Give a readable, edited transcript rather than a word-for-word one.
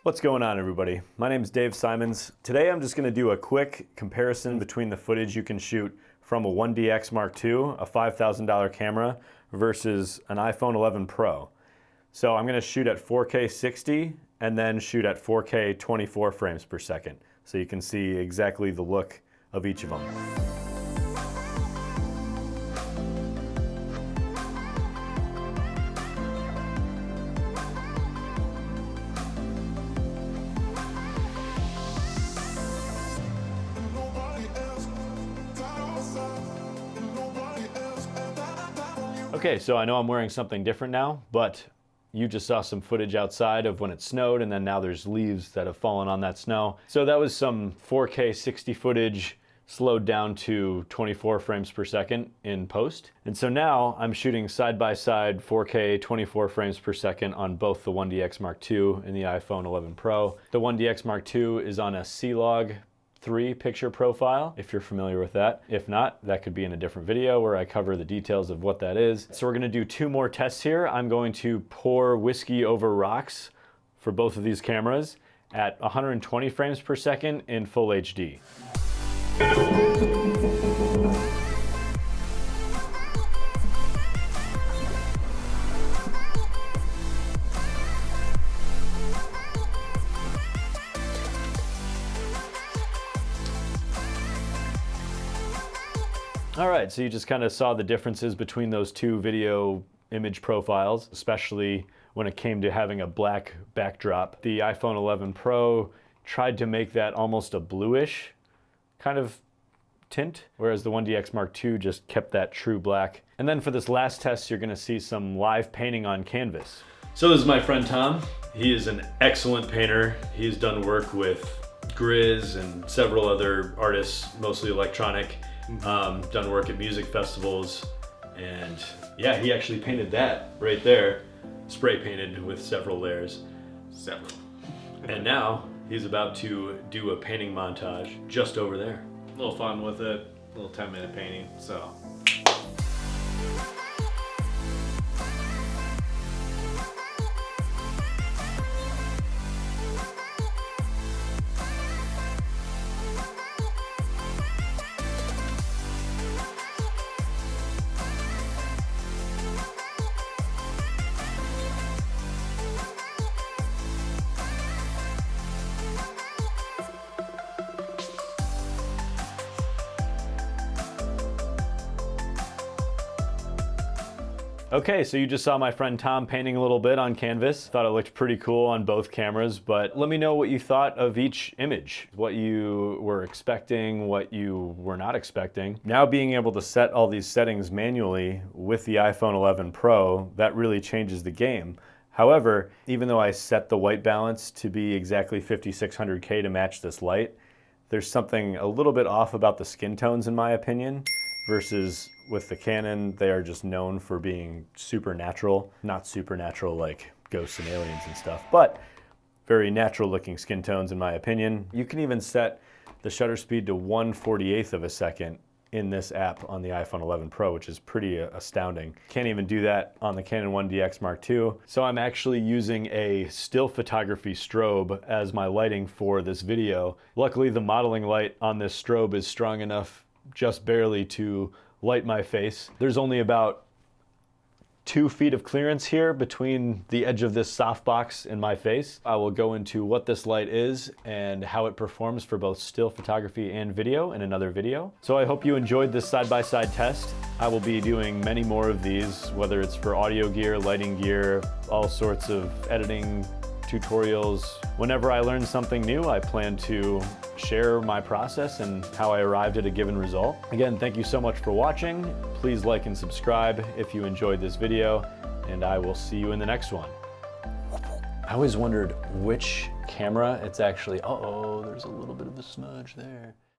What's going on, everybody? My name is Dave Simons. Today I'm just going to do a quick comparison between the footage you can shoot from a 1DX Mark II, a $5,000 camera, versus an iPhone 11 Pro. So I'm going to shoot at 4K 60 and then shoot at 4K 24 frames per second, so you can see exactly the look of each of them. Okay, so I know I'm wearing something different now, but you just saw some footage outside of when it snowed, and then now there's leaves that have fallen on that snow. So that was some 4K 60 footage slowed down to 24 frames per second in post. And so now I'm shooting side-by-side 4K 24 frames per second on both the 1DX Mark II and the iPhone 11 Pro. The 1DX Mark II is on a C-Log 3 picture profile, if you're familiar with that. If not, that could be in a different video where I cover the details of what that is. So we're gonna do two more tests here. I'm going to pour whiskey over rocks for both of these cameras at 120 frames per second in full HD. All right, so you just kind of saw the differences between those two video image profiles, especially when it came to having a black backdrop. The iPhone 11 Pro tried to make that almost a bluish kind of tint, whereas the 1DX Mark II just kept that true black. And then for this last test, you're gonna see some live painting on canvas. So this is my friend Tom. He is an excellent painter. He's done work with Grizz and several other artists, mostly electronic. Done work at music festivals, and yeah, he actually painted that right there, spray painted with several layers. And now he's about to do a painting montage just over there. A little fun with it, a little 10-minute painting, so. Okay, so you just saw my friend Tom painting a little bit on canvas. Thought it looked pretty cool on both cameras, but let me know what you thought of each image, what you were expecting, what you were not expecting. Now being able to set all these settings manually with the iPhone 11 Pro, that really changes the game. However, even though I set the white balance to be exactly 5600K to match this light, there's something a little bit off about the skin tones in my opinion, versus with the Canon, they are just known for being supernatural. Not supernatural like ghosts and aliens and stuff, but very natural looking skin tones in my opinion. You can even set the shutter speed to 1/48th of a second in this app on the iPhone 11 Pro, which is pretty astounding. Can't even do that on the Canon 1DX Mark II. So I'm actually using a still photography strobe as my lighting for this video. Luckily, the modeling light on this strobe is strong enough just barely to light my face. There's only about 2 feet of clearance here between the edge of this softbox and my face. I will go into what this light is and how it performs for both still photography and video in another video. So I hope you enjoyed this side-by-side test. I will be doing many more of these, whether it's for audio gear, lighting gear, all sorts of editing tutorials. Whenever I learn something new, I plan to share my process and how I arrived at a given result. Again, thank you so much for watching. Please like and subscribe if you enjoyed this video, and I will see you in the next one. I always wondered which camera it's actually, uh-oh, there's a little bit of a smudge there.